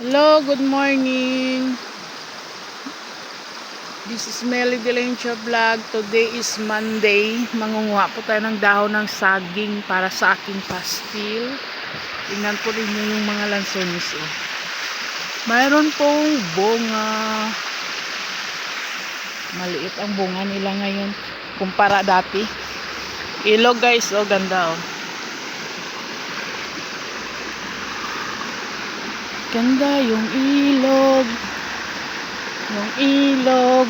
Hello, good morning. This is Melly Delencha Vlog. Today is Monday. Mangunguha po tayo ng dahon ng saging para sa aking pastil. Tingnan po rin nyo yung mga lansones. Oh. Mayroon pong bunga. Maliit ang bunga nila ngayon kumpara dati. Ilog guys, oh ganda oh. Ganda yung ilog. Yung ilog.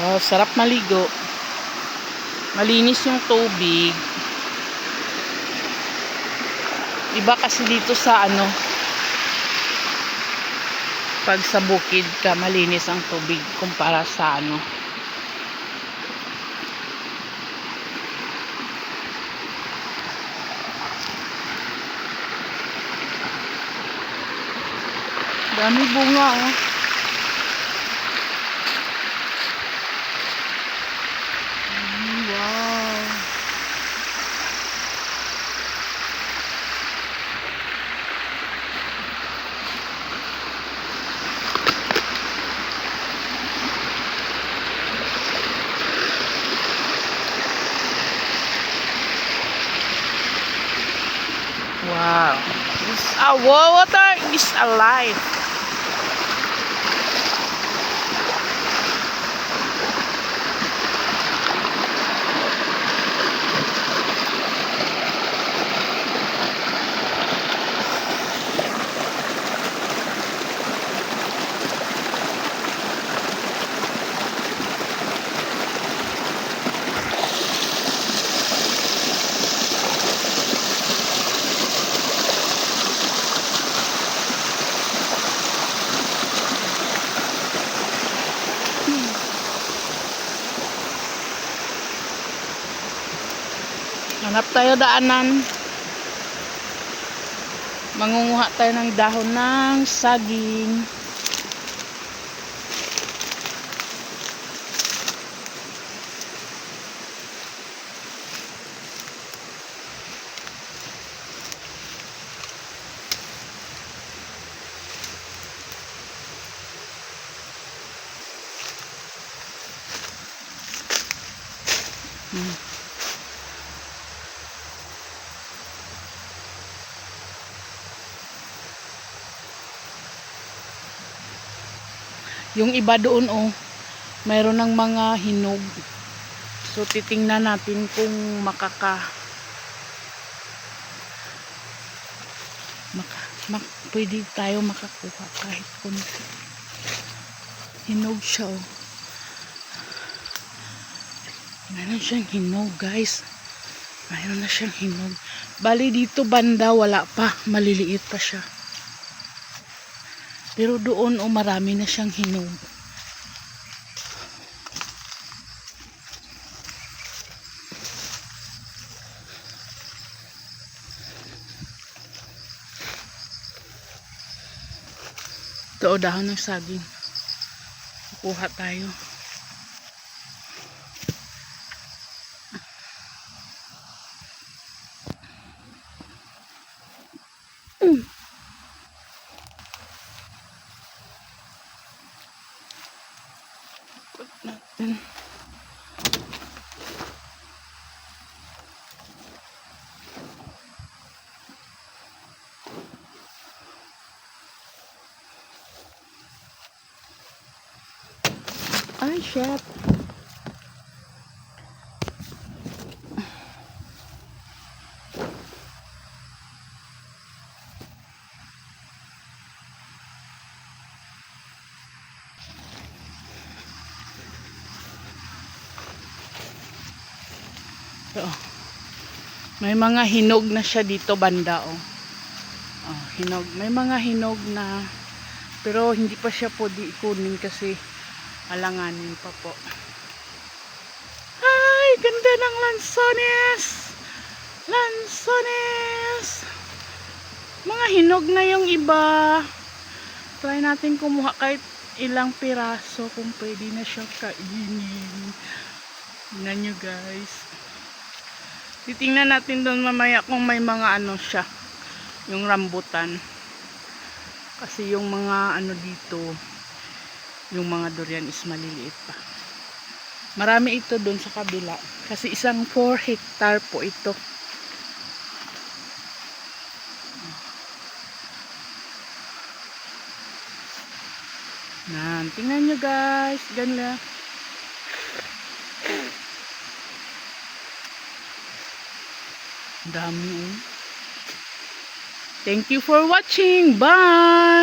Wow, sarap maligo. Malinis yung tubig. Iba kasi dito sa pag sa bukid ka, malinis ang tubig kumpara sa dami bunga oh. Wow. Wow. Water is alive. Hanap tayo daanan. Mangunguha tayo ng dahon ng saging. Yung iba doon oh, mayroon ng mga hinog. So titingnan natin kung pwede tayo makakuha kahit kunti. Hinog siya oh. Mayroon siyang hinog guys. Mayroon na siyang hinog. Bali dito banda wala pa, maliliit pa siya. Pero doon marami na siyang hinog. Ito dahon ng saging. Kukuha tayo. Natin. Ay, shit. So, may mga hinog na siya dito banda oh. Oh, hinog. May mga hinog na pero hindi pa siya pwede ikunin kasi alanganin pa po. Ay, ganda ng lansones. Linis! Mga hinog na yung iba. Try natin kumuha kahit ilang piraso kung pwede na siya kainin. Tingnan nyo guys. Titingnan natin doon mamaya kung may mga ano siya. Yung rambutan. Kasi yung mga ano dito, yung mga durian is maliliit pa. Marami ito doon sa kabila. Kasi isang 4 hectare po ito. Nan, tingnan nyo guys. Ganla. Dami. Thank you for watching. Bye!